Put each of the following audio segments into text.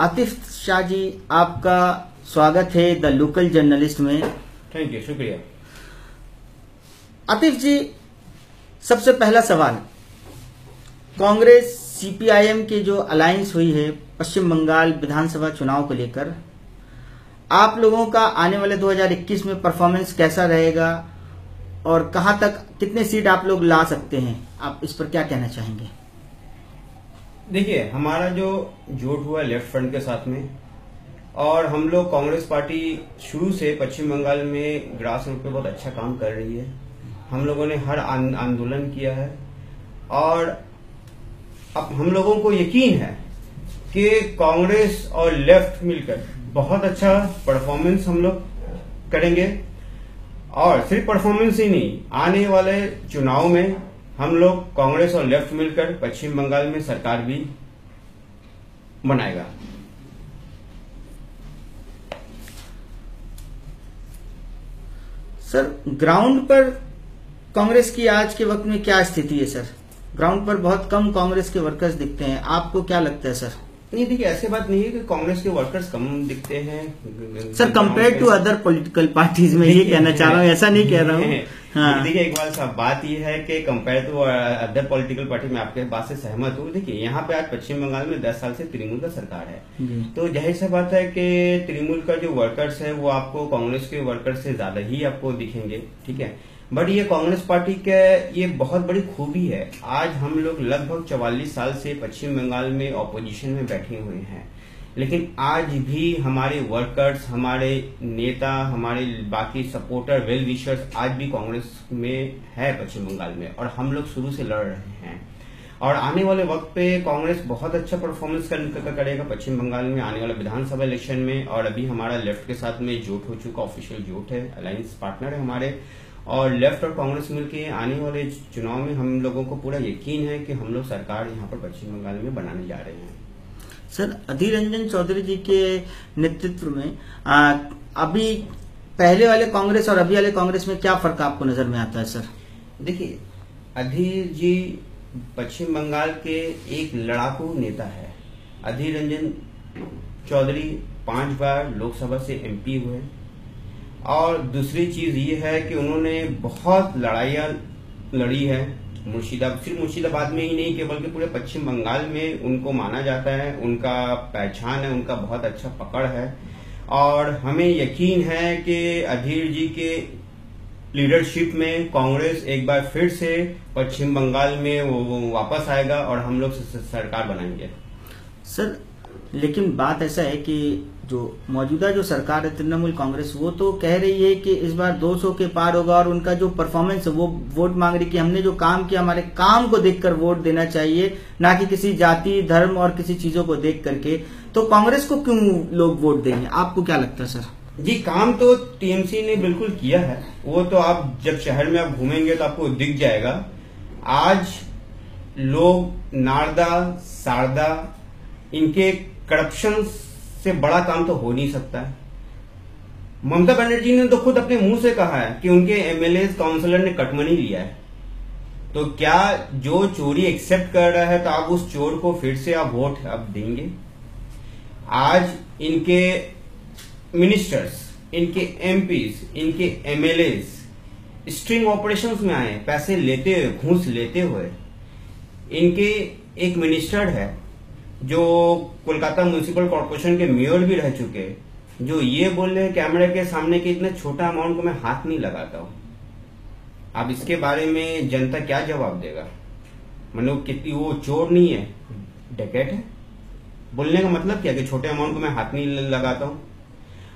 आतिफ शाह जी, आपका स्वागत है द लोकल जर्नलिस्ट में। थैंक यू, शुक्रिया। आतिफ जी, सबसे पहला सवाल, कांग्रेस सीपीआईएम की जो अलायंस हुई है पश्चिम बंगाल विधानसभा चुनाव को लेकर, आप लोगों का आने वाले 2021 में परफॉर्मेंस कैसा रहेगा और कहां तक कितने सीट आप लोग ला सकते हैं, आप इस पर क्या कहना चाहेंगे? देखिए, हमारा जो जोट हुआ लेफ्ट फ्रंट के साथ में, और हम लोग कांग्रेस पार्टी शुरू से पश्चिम बंगाल में ग्रास रूट पे बहुत अच्छा काम कर रही है। हम लोगों ने हर आंदोलन किया है और अब हम लोगों को यकीन है कि कांग्रेस और लेफ्ट मिलकर बहुत अच्छा परफॉर्मेंस हम लोग करेंगे। और सिर्फ परफॉर्मेंस ही नहीं, आने वाले चुनाव में हम लोग कांग्रेस और लेफ्ट मिलकर पश्चिम बंगाल में सरकार भी बनाएगा। सर, ग्राउंड पर कांग्रेस की आज के वक्त में क्या स्थिति है? सर, ग्राउंड पर बहुत कम कांग्रेस के वर्कर्स दिखते हैं, आपको क्या लगता है? सर नहीं, देखिए, ऐसी बात नहीं है कि कांग्रेस के वर्कर्स कम दिखते हैं sir, compare to other political parties में, ये कहना चाह रहा हूँ, ऐसा नहीं कह रहा हूँ। हाँ। देखिए, एक बात ये है कि compare to other political party, में आपके बात से सहमत हूँ। देखिए, यहाँ पे आज पश्चिम बंगाल में 10 साल से तृणमूल का सरकार है, तो जाहिर सी बात है कि तृणमूल का जो वर्कर्स है वो आपको कांग्रेस के वर्कर्स से ज्यादा ही आपको दिखेंगे, ठीक है। बट ये कांग्रेस पार्टी का ये बहुत बड़ी खूबी है, आज हम लोग लगभग 44 साल से पश्चिम बंगाल में ऑपोजिशन में बैठे हुए हैं, लेकिन आज भी हमारे वर्कर्स, हमारे नेता, हमारे बाकी सपोर्टर, वेल विशर्स आज भी कांग्रेस में है पश्चिम बंगाल में, और हम लोग शुरू से लड़ रहे हैं। और आने वाले वक्त पे कांग्रेस बहुत अच्छा परफॉर्मेंस करेगा पश्चिम बंगाल में आने वाले विधानसभा इलेक्शन में। और अभी हमारा लेफ्ट के साथ में जोट हो चुका, ऑफिशियल जोट है, अलायंस पार्टनर है हमारे, और लेफ्ट और कांग्रेस मिलकर आने वाले चुनाव में हम लोगों को पूरा यकीन है कि हम लोग सरकार यहाँ पर पश्चिम बंगाल में बनाने जा रहे हैं। सर, अधीर रंजन चौधरी जी के नेतृत्व में अभी पहले वाले कांग्रेस और अभी वाले कांग्रेस में क्या फर्क आपको नजर में आता है? सर देखिए, अधीर जी पश्चिम बंगाल के एक लड़ाकू नेता है। अधीर रंजन चौधरी 5 बार लोकसभा से एमपी हुए, और दूसरी चीज ये है कि उन्होंने बहुत लड़ाइयां लड़ी है। सिर्फ मुर्शिदाबाद में ही नहीं, केवल के पूरे पश्चिम बंगाल में उनको माना जाता है, उनका पहचान है, उनका बहुत अच्छा पकड़ है। और हमें यकीन है कि अधीर जी के लीडरशिप में कांग्रेस एक बार फिर से पश्चिम बंगाल में वो वापस आएगा और हम लोग सरकार बनाएंगे। सर, लेकिन बात ऐसा है कि जो मौजूदा जो सरकार है तृणमूल कांग्रेस, वो तो कह रही है कि इस बार 200 के पार होगा, और उनका जो परफॉर्मेंस है वो वोट मांग रही कि हमने जो काम किया, हमारे काम को देखकर वोट देना चाहिए, ना कि किसी जाति, धर्म और किसी चीजों को देख करके। तो कांग्रेस को क्यों लोग वोट देंगे, आपको क्या लगता है? सर जी, काम तो टीएमसी ने बिल्कुल किया है, वो तो आप जब शहर में आप घूमेंगे तो आपको दिख जाएगा। आज लोग नारदा, शारदा, इनके करप्शन से बड़ा काम तो हो नहीं सकता है। ममता बनर्जी ने तो खुद अपने मुंह से कहा है कि उनके एमएलए काउंसलर ने कटमनी लिया है, तो क्या जो चोरी एक्सेप्ट कर रहा है तो आप उस चोर को फिर से आप वोट अब देंगे? आज इनके मिनिस्टर्स, इनके एमपीज, इनके एमएलएस स्ट्रिंग ऑपरेशंस में आए, पैसे लेते हुए, घूस लेते हुए। इनके एक मिनिस्टर है जो कोलकाता म्युनिसिपल कॉर्पोरेशन के मेयर भी रह चुके, जो ये बोल रहे हैं कैमरे के सामने कि इतने छोटा अमाउंट को मैं हाथ नहीं लगाता हूं। अब इसके बारे में जनता क्या जवाब देगा? मतलब कितनी वो चोर नहीं है, डकैत है? बोलने का मतलब क्या कि छोटे अमाउंट को मैं हाथ नहीं लगाता हूं।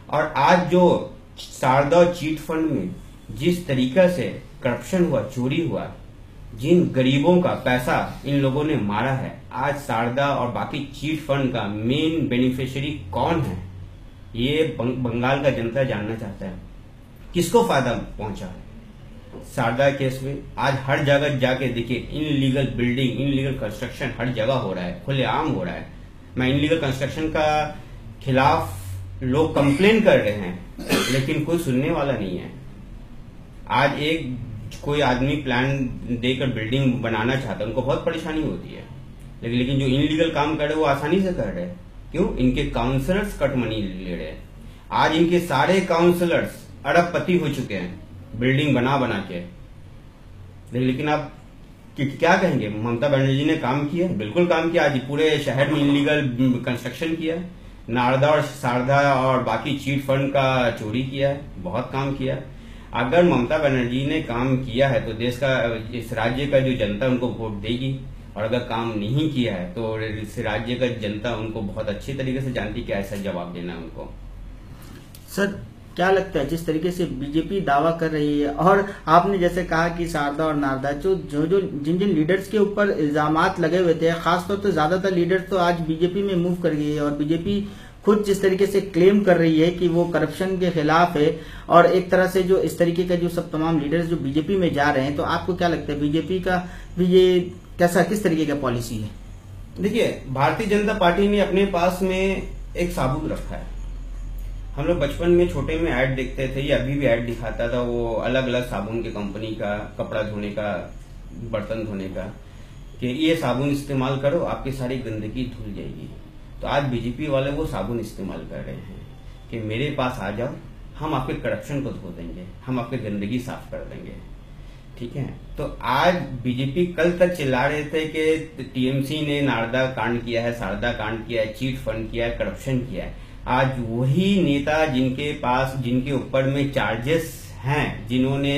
और आज जो शारदा चीट फंड में जिस तरीका से करप्शन हुआ, चोरी हुआ, जिन गरीबों का पैसा इन लोगों ने मारा है, आज शारदा और बाकी चीट फंड का मेन बेनिफिशियरी कौन है, ये बंगाल का जनता जानना चाहता है। किसको फायदा पहुंचा है शारदा केस में? आज हर जगह जाके देखिए, इनलीगल बिल्डिंग, इनलीगल कंस्ट्रक्शन हर जगह हो रहा है, खुलेआम हो रहा है। मैं इनलीगल कंस्ट्रक्शन का खिलाफ लोग कंप्लेन कर रहे हैं, लेकिन कोई सुनने वाला नहीं है। आज कोई आदमी प्लान देकर बिल्डिंग बनाना चाहता है, उनको बहुत परेशानी होती है, लेकिन जो इनलीगल काम कर रहे हैं वो आसानी से कर रहे हैं। क्यों? इनके काउंसलर्स कट मनी ले रहे हैं। आज इनके सारे काउंसलर्स अरबपति हो चुके हैं बिल्डिंग बना बना के। लेकिन आप क्या कहेंगे? ममता बनर्जी ने काम किया, बिल्कुल काम किया। आज पूरे शहर में इलीगल कंस्ट्रक्शन किया, नारदा और शारदा और बाकी चीट फंड का चोरी किया है, बहुत काम किया। अगर ममता बनर्जी ने काम किया है तो देश का, इस राज्य का जो जनता उनको वोट देगी, और अगर काम नहीं किया है तो इस राज्य का जनता उनको बहुत अच्छी तरीके से जानती कि ऐसा जवाब देना है उनको। सर क्या लगता है, जिस तरीके से बीजेपी दावा कर रही है, और आपने जैसे कहा कि शारदा और नारदा जिन लीडर्स के ऊपर इल्जामात लगे हुए थे, खासतौर पर ज्यादातर लीडर्स तो आज बीजेपी में मूव कर गई है, और बीजेपी खुद जिस तरीके से क्लेम कर रही है कि वो करप्शन के खिलाफ है, और एक तरह से जो इस तरीके का जो सब तमाम लीडर्स जो बीजेपी में जा रहे हैं, तो आपको क्या लगता है बीजेपी का भी ये किस तरीके का पॉलिसी है? देखिए, भारतीय जनता पार्टी ने अपने पास में एक साबुन रखा है। हम लोग बचपन में छोटे में ऐड देखते थे, या अभी भी ऐड दिखाता था, वो अलग अलग साबुन की कंपनी का, कपड़ा धोने का, बर्तन धोने का, कि ये साबुन इस्तेमाल करो आपकी सारी गंदगी धुल जाएगी। तो आज बीजेपी वाले वो साबुन इस्तेमाल कर रहे हैं कि मेरे पास आ जाओ, हम आपके करप्शन को धो देंगे, हम आपकी गंदगी साफ कर देंगे। ठीक है, तो आज बीजेपी कल तक चिल्ला रहे थे कि टीएमसी ने नारदा कांड किया है, शारदा कांड किया है, चीट फंड किया है, करप्शन किया है। आज वही नेता जिनके ऊपर में चार्जेस हैं, जिन्होंने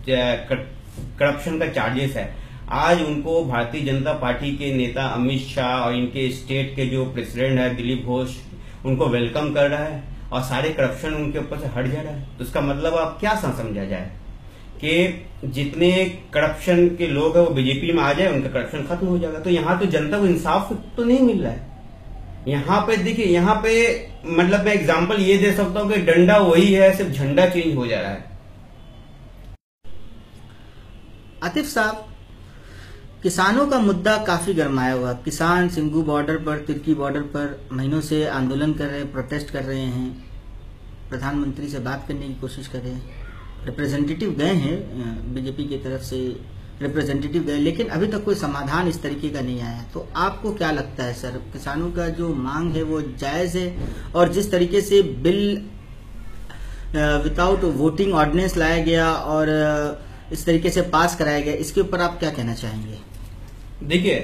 करप्शन का चार्जेस है, आज उनको भारतीय जनता पार्टी के नेता अमित शाह और इनके स्टेट के जो प्रेसिडेंट है दिलीप घोष, उनको वेलकम कर रहा है, और सारे करप्शन उनके ऊपर से हट जा रहा है। तो इसका मतलब आप क्या समझा जाए कि जितने करप्शन के लोग हैं वो बीजेपी में आ जाए, उनका करप्शन खत्म हो जाएगा। तो यहाँ तो जनता को इंसाफ तो नहीं मिल रहा है। यहाँ पे देखिए, यहाँ पे मतलब मैं एग्जांपल ये दे सकता हूँ कि डंडा वही है, सिर्फ झंडा चेंज हो जा रहा है। आतिफ साहब, किसानों का मुद्दा काफी गरमाया हुआ। किसान सिंघू बॉर्डर पर, तिर्की बॉर्डर पर महीनों से आंदोलन कर रहे हैं, प्रोटेस्ट कर रहे हैं, प्रधानमंत्री से बात करने की कोशिश कर रहे हैं, रिप्रेजेंटेटिव गए हैं बीजेपी की तरफ से, रिप्रेजेंटेटिव गए, लेकिन अभी तक कोई समाधान इस तरीके का नहीं आया। तो आपको क्या लगता है सर, किसानों का जो मांग है वो जायज है? और जिस तरीके से बिल विदाउट वोटिंग ऑर्डिनेंस लाया गया और इस तरीके से पास कराया गया, इसके ऊपर आप क्या कहना चाहेंगे? देखिए,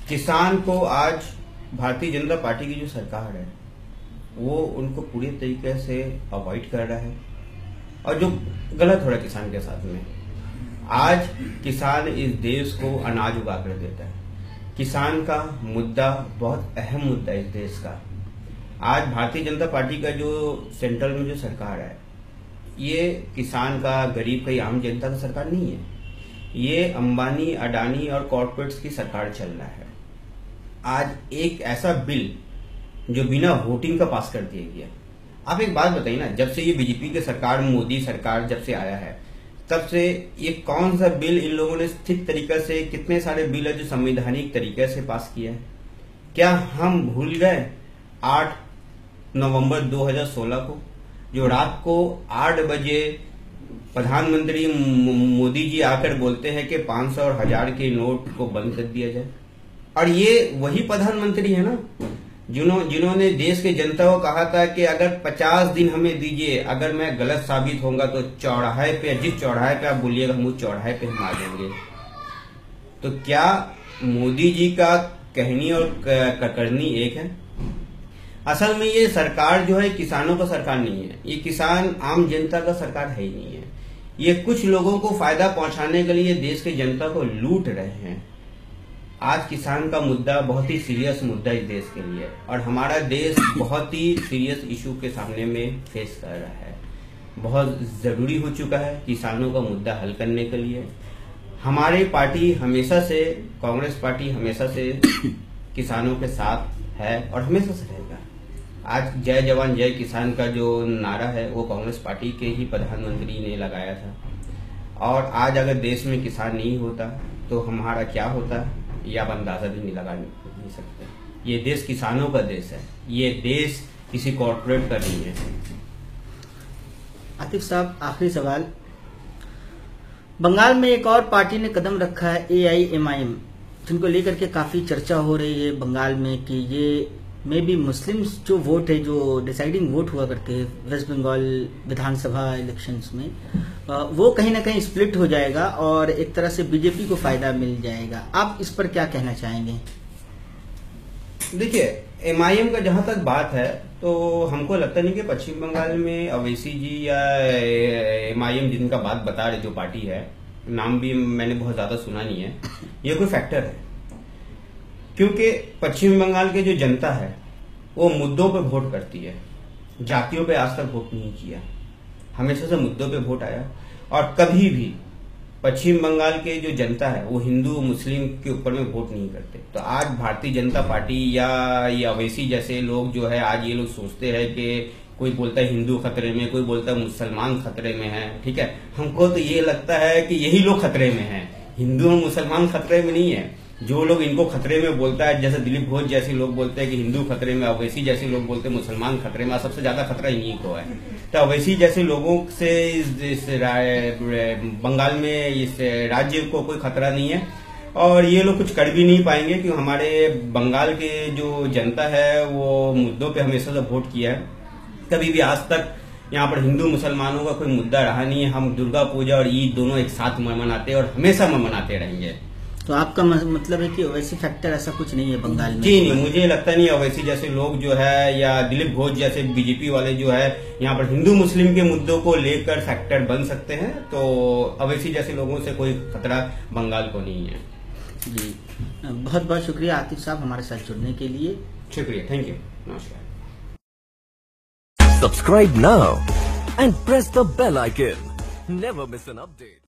किसान को आज भारतीय जनता पार्टी की जो सरकार है वो उनको पूरी तरीके से अवॉइड कर रहा है, और जो गलत हो रहा है किसान के साथ में। आज किसान इस देश को अनाज उगा कर देता है। किसान का मुद्दा बहुत अहम मुद्दा है इस देश का। आज भारतीय जनता पार्टी का जो सेंट्रल में जो सरकार है, ये किसान का, गरीब का, या आम जनता का सरकार नहीं है। ये अंबानी, अडानी और कॉर्पोरेट्स की सरकार चल रहा है। आज एक ऐसा बिल जो बिना वोटिंग का पास कर दिया गया। आप एक बात बताइए ना, जब से ये बीजेपी की सरकार, मोदी सरकार जब से आया है, तब से ये कौन सा बिल इन लोगों ने ठीक तरीके से, कितने सारे बिल है जो संवैधानिक तरीके से पास किया है? क्या हम भूल गए 8 नवंबर 2016 को, जो रात को 8 बजे प्रधानमंत्री मोदी जी आकर बोलते हैं कि 500 और 1000 के नोट को बंद कर दिया जाए। और ये वही प्रधानमंत्री है ना जिन्होंने देश के जनता को कहा था कि अगर 50 दिन हमें दीजिए, अगर मैं गलत साबित होऊंगा तो चौराहे पे, जिस चौराहे पे आप बोलिएगा हम उस चौराहे पे हम आ जाएंगे। तो क्या मोदी जी का कहनी और करनी एक है? असल में ये सरकार जो है किसानों का सरकार नहीं है, ये किसान आम जनता का सरकार है ही नहीं है। ये कुछ लोगों को फायदा पहुंचाने के लिए देश के जनता को लूट रहे हैं। आज किसान का मुद्दा बहुत ही सीरियस मुद्दा इस देश के लिए, और हमारा देश बहुत ही सीरियस इशू के सामने में फेस कर रहा है। बहुत जरूरी हो चुका है किसानों का मुद्दा हल करने के लिए। हमारी पार्टी हमेशा से, कांग्रेस पार्टी हमेशा से किसानों के साथ है और हमेशा से रहेगा। आज जय जवान जय किसान का जो नारा है वो कांग्रेस पार्टी के ही प्रधानमंत्री ने लगाया था, और आज अगर देश में किसान नहीं होता तो हमारा क्या होता ये आप अंदाजा भी नहीं लगा नहीं सकते। ये देश किसानों का देश है, ये देश किसी कॉर्पोरेट का नहीं है। आतिफ साहब, आखिरी सवाल, बंगाल में एक और पार्टी ने कदम रखा है AIMIM, जिनको लेकर के काफी चर्चा हो रही है बंगाल में कि ये में भी मुस्लिम्स जो वोट है, जो डिसाइडिंग वोट हुआ करते हैं वेस्ट बंगाल विधानसभा इलेक्शंस में, वो कहीं ना कहीं स्प्लिट हो जाएगा और एक तरह से बीजेपी को फायदा मिल जाएगा। आप इस पर क्या कहना चाहेंगे? देखिए, एमआईएम का जहां तक बात है तो हमको लगता नहीं कि पश्चिम बंगाल में अवैसी जी या एमआईएम जिनका बात बता रहे, जो पार्टी है, नाम भी मैंने बहुत ज्यादा सुना नहीं है, ये कोई फैक्टर है। क्योंकि पश्चिम बंगाल के जो जनता है वो मुद्दों पे वोट करती है, जातियों पे आज तक वोट नहीं किया, हमेशा से मुद्दों पे वोट आया। और कभी भी पश्चिम बंगाल के जो जनता है वो हिंदू मुस्लिम के ऊपर में वोट नहीं करते। तो आज भारतीय जनता पार्टी या ये अवैसी जैसे लोग जो है, आज ये लोग सोचते हैं कि कोई बोलता है हिंदू खतरे में, कोई बोलता है मुसलमान खतरे में है, ठीक है। हमको तो ये लगता है कि यही लोग खतरे में हैं, हिंदू और मुसलमान खतरे में नहीं है। जो लोग इनको खतरे में बोलता है, जैसे दिलीप घोष जैसे लोग बोलते हैं कि हिंदू खतरे में, अवैसी जैसे लोग बोलते हैं मुसलमान खतरे में, सबसे ज्यादा खतरा इन्हीं को है। तो अवैसी जैसे लोगों से इस बंगाल में इस राज्य को कोई खतरा नहीं है और ये लोग कुछ कर भी नहीं पाएंगे, क्योंकि हमारे बंगाल के जो जनता है वो मुद्दों पे हमेशा से वोट किया है। कभी भी आज तक यहाँ पर हिंदू मुसलमानों का कोई मुद्दा रहा नहीं है। हम दुर्गा पूजा और ईद दोनों एक साथ मनाते हैं और हमेशा मनाते रहेंगे। तो आपका मतलब है कि ओवैसी फैक्टर ऐसा कुछ नहीं है बंगाल में? जी नहीं, मुझे लगता नहीं ओवैसी जैसे लोग जो है या दिलीप घोष जैसे बीजेपी वाले जो है यहाँ पर हिंदू मुस्लिम के मुद्दों को लेकर फैक्टर बन सकते हैं। तो ओवैसी जैसे लोगों से कोई खतरा बंगाल को नहीं है। जी, बहुत बहुत शुक्रिया आतिफ साहब हमारे साथ जुड़ने के लिए। शुक्रिया, थैंक यू, नमस्कार। Subscribe now and press the bell icon. Never miss an update.